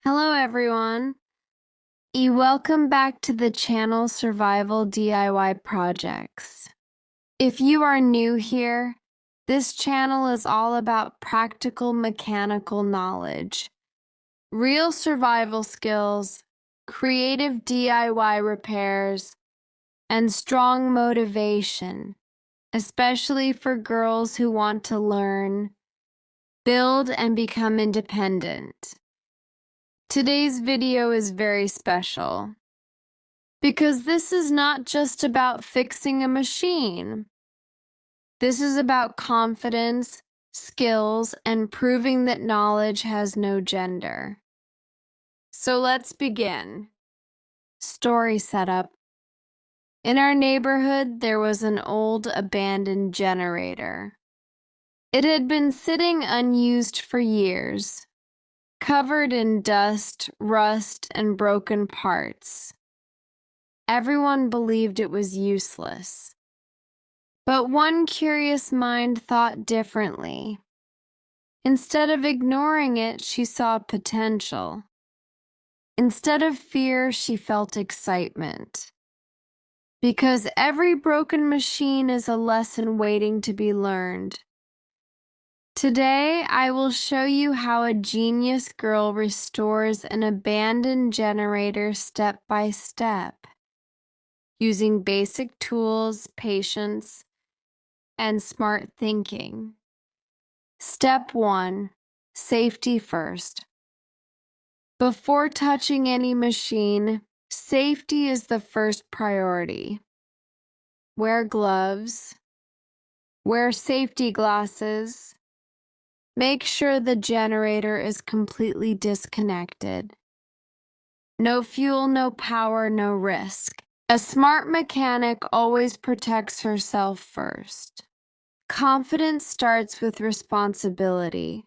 Hello everyone, welcome back to the channel Survival DIY Projects. If you are new here, this channel is all about practical mechanical knowledge, real survival skills, creative DIY repairs, and strong motivation, especially for girls who want to learn, build, and become independent. Today's video is very special because this is not just about fixing a machine. This is about confidence, skills, and proving that knowledge has no gender. So let's begin. Story setup. In our neighborhood, there was an old abandoned generator. It had been sitting unused for years, covered in dust, rust, and broken parts. Everyone believed it was useless. But one curious mind thought differently. Instead of ignoring it, she saw potential. Instead of fear, she felt excitement. Because every broken machine is a lesson waiting to be learned. Today, I will show you how a genius girl restores an abandoned generator step by step, using basic tools, patience, and smart thinking. Step 1. Safety first. Before touching any machine, safety is the first priority. Wear gloves. Wear safety glasses. Make sure the generator is completely disconnected. No fuel, no power, no risk. A smart mechanic always protects herself first. Confidence starts with responsibility.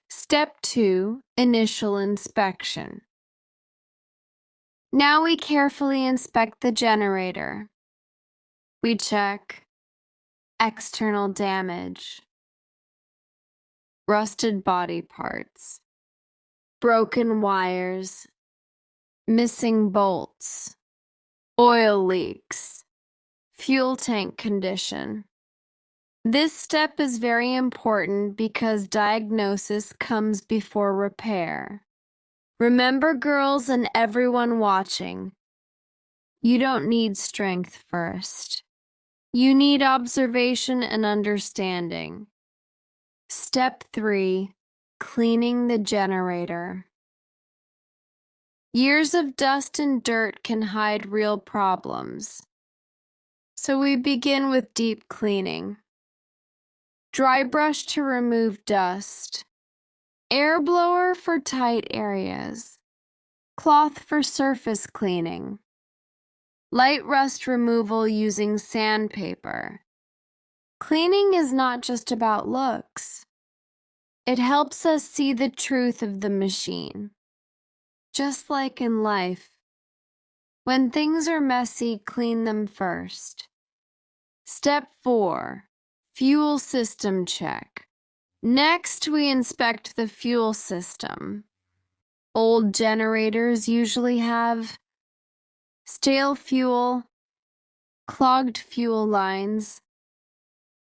Step 2. Initial inspection. Now we carefully inspect the generator. We check external damage, rusted body parts, broken wires, missing bolts, oil leaks, fuel tank condition. This step is very important because diagnosis comes before repair. Remember, girls and everyone watching, you don't need strength first. You need observation and understanding. Step 3. Cleaning the generator. Years of dust and dirt can hide real problems. So we begin with deep cleaning. Dry brush to remove dust. Air blower for tight areas. Cloth for surface cleaning. Light rust removal using sandpaper. Cleaning is not just about looks. It helps us see the truth of the machine. Just like in life, when things are messy, clean them first. Step 4. Fuel system check. Next, we inspect the fuel system. Old generators usually have stale fuel, clogged fuel lines,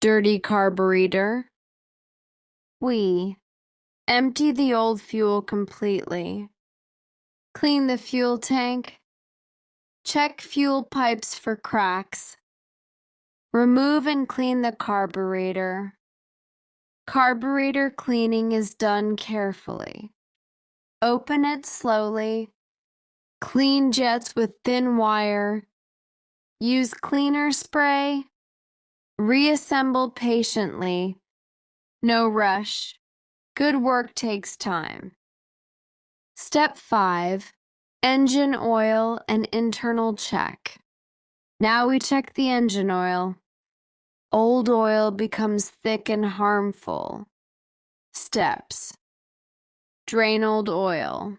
dirty carburetor. We empty the old fuel completely. Clean the fuel tank. Check fuel pipes for cracks. Remove and clean the carburetor. Carburetor cleaning is done carefully. Open it slowly. Clean jets with thin wire. Use cleaner spray. Reassemble patiently. No rush. Good work takes time. Step 5. Engine oil and internal check. Now we check the engine oil. Old oil becomes thick and harmful. Steps. Drain old oil.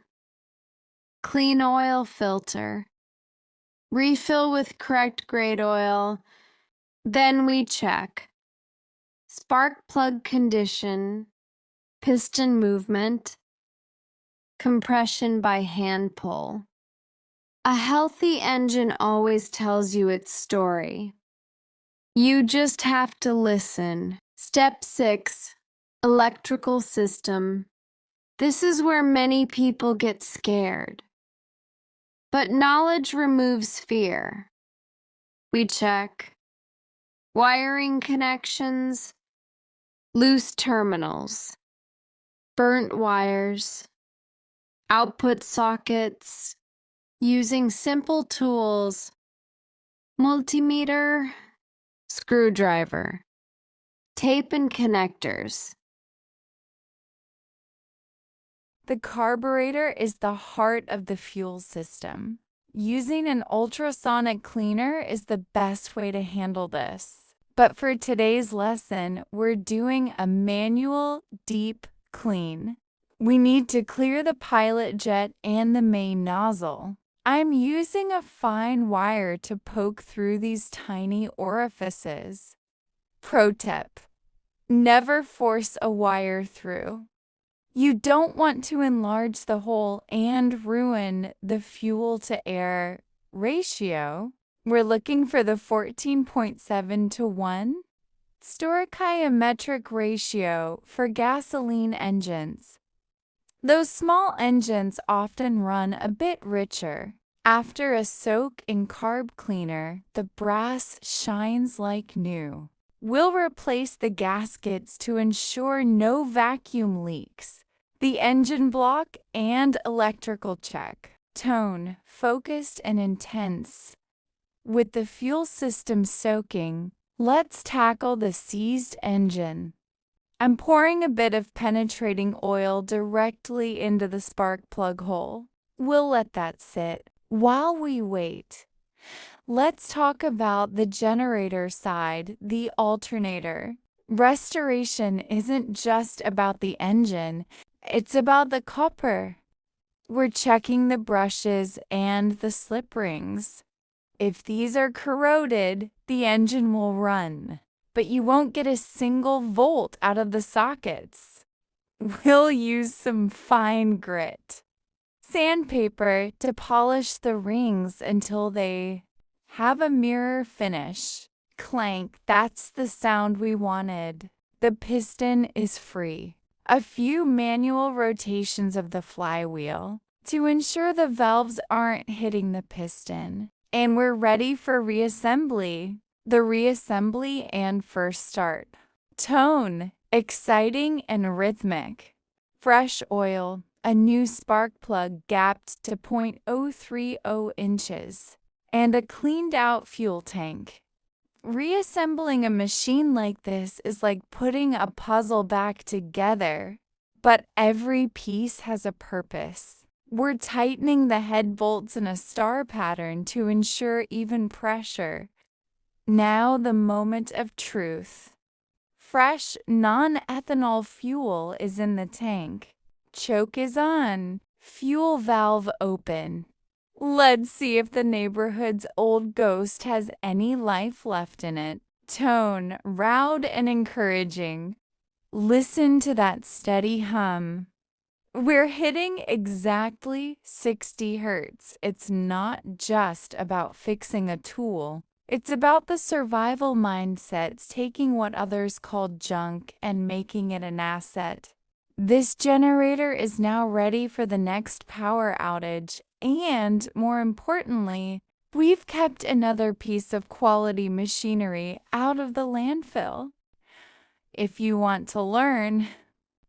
Clean oil filter. Refill with correct grade oil. Then we check spark plug condition, piston movement, compression by hand pull. A healthy engine always tells you its story. You just have to listen. Step 6. Electrical system. This is where many people get scared. But knowledge removes fear. We check wiring connections, loose terminals, burnt wires, output sockets, using simple tools, multimeter, screwdriver, tape and connectors. The carburetor is the heart of the fuel system. Using an ultrasonic cleaner is the best way to handle this. But for today's lesson, we're doing a manual deep clean. We need to clear the pilot jet and the main nozzle. I'm using a fine wire to poke through these tiny orifices. Pro tip: never force a wire through. You don't want to enlarge the hole and ruin the fuel-to-air ratio. We're looking for the 14.7 to 1 stoichiometric ratio for gasoline engines. Those small engines often run a bit richer. After a soak in carb cleaner, the brass shines like new. We'll replace the gaskets to ensure no vacuum leaks. The engine block and electrical check. Tone, focused and intense. With the fuel system soaking, let's tackle the seized engine. I'm pouring a bit of penetrating oil directly into the spark plug hole. We'll let that sit. While we wait, let's talk about the generator side, the alternator. Restoration isn't just about the engine, it's about the copper. We're checking the brushes and the slip rings. If these are corroded, the engine will run, but you won't get a single volt out of the sockets. We'll use some fine grit. Sandpaper to polish the rings until they have a mirror finish. Clank, that's the sound we wanted. The piston is free. A few manual rotations of the flywheel to ensure the valves aren't hitting the piston. And we're ready for reassembly. The reassembly and first start. Tone, exciting and rhythmic. Fresh oil, a new spark plug gapped to 0.030 inches, and a cleaned out fuel tank. Reassembling a machine like this is like putting a puzzle back together, but every piece has a purpose. We're tightening the head bolts in a star pattern to ensure even pressure. Now the moment of truth. Fresh, non-ethanol fuel is in the tank. Choke is on. Fuel valve open. Let's see if the neighborhood's old ghost has any life left in it. Tone, loud and encouraging. Listen to that steady hum. We're hitting exactly 60 hertz. It's not just about fixing a tool. It's about the survival mindsets, taking what others call junk and making it an asset. This generator is now ready for the next power outage, and more importantly, we've kept another piece of quality machinery out of the landfill. If you want to learn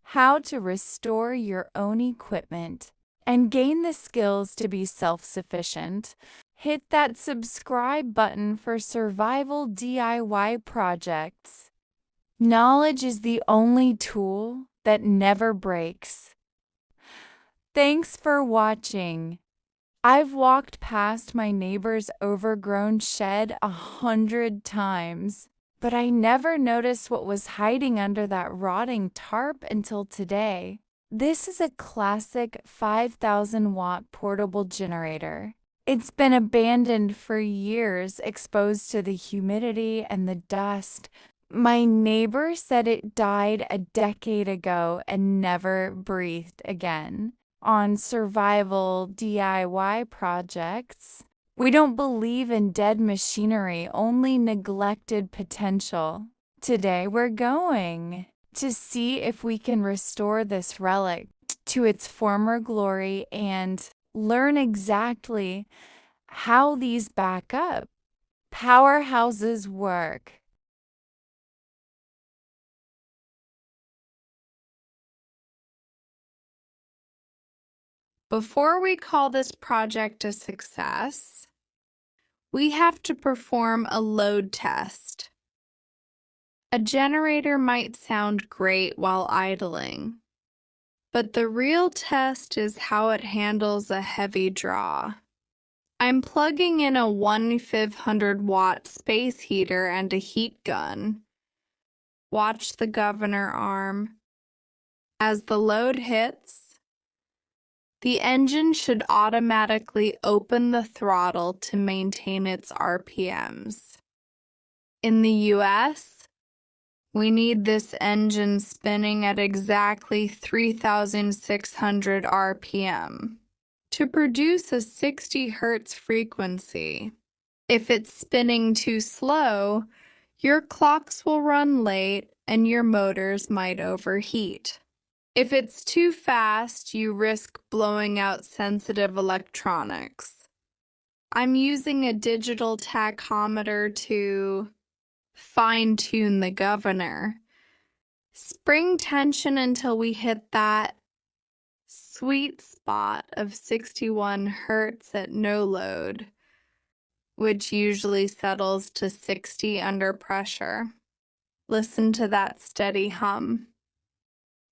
how to restore your own equipment and gain the skills to be self-sufficient, hit that subscribe button for survival DIY projects. Knowledge is the only tool that never breaks. Thanks for watching. I've walked past my neighbor's overgrown shed 100 times, but I never noticed what was hiding under that rotting tarp until today. This is a classic 5,000-watt portable generator. It's been abandoned for years, exposed to the humidity and the dust. My neighbor said it died a decade ago and never breathed again. on survival DIY projects. We don't believe in dead machinery, only neglected potential. Today we're going to see if we can restore this relic to its former glory and learn exactly how these backup powerhouses work. Before we call this project a success, we have to perform a load test. A generator might sound great while idling, but the real test is how it handles a heavy draw. I'm plugging in a 1,500-watt space heater and a heat gun. Watch the governor arm. As the load hits, the engine should automatically open the throttle to maintain its RPMs. In the US, we need this engine spinning at exactly 3,600 RPM to produce a 60 Hz frequency. If it's spinning too slow, your clocks will run late and your motors might overheat. If it's too fast, you risk blowing out sensitive electronics. I'm using a digital tachometer to fine-tune the governor. Spring tension until we hit that sweet spot of 61 Hertz at no load, which usually settles to 60 under pressure. Listen to that steady hum.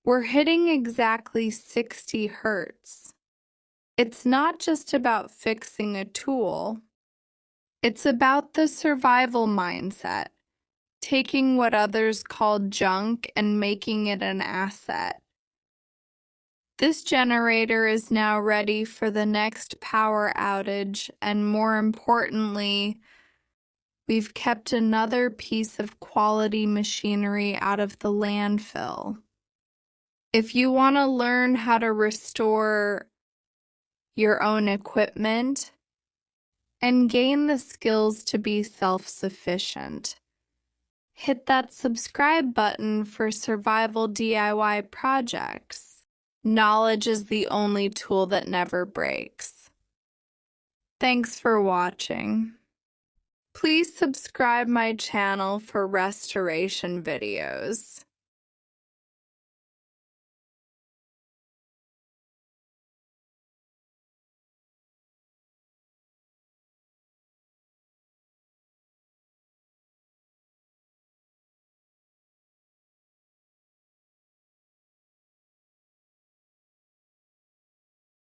We're hitting exactly 60 Hertz. It's not just about fixing a tool. It's about the survival mindset, taking what others call junk and making it an asset. This generator is now ready for the next power outage, and more importantly, we've kept another piece of quality machinery out of the landfill. If you want to learn how to restore your own equipment and gain the skills to be self-sufficient, hit that subscribe button for survival DIY projects. Knowledge is the only tool that never breaks. Thanks for watching. Please subscribe my channel for restoration videos.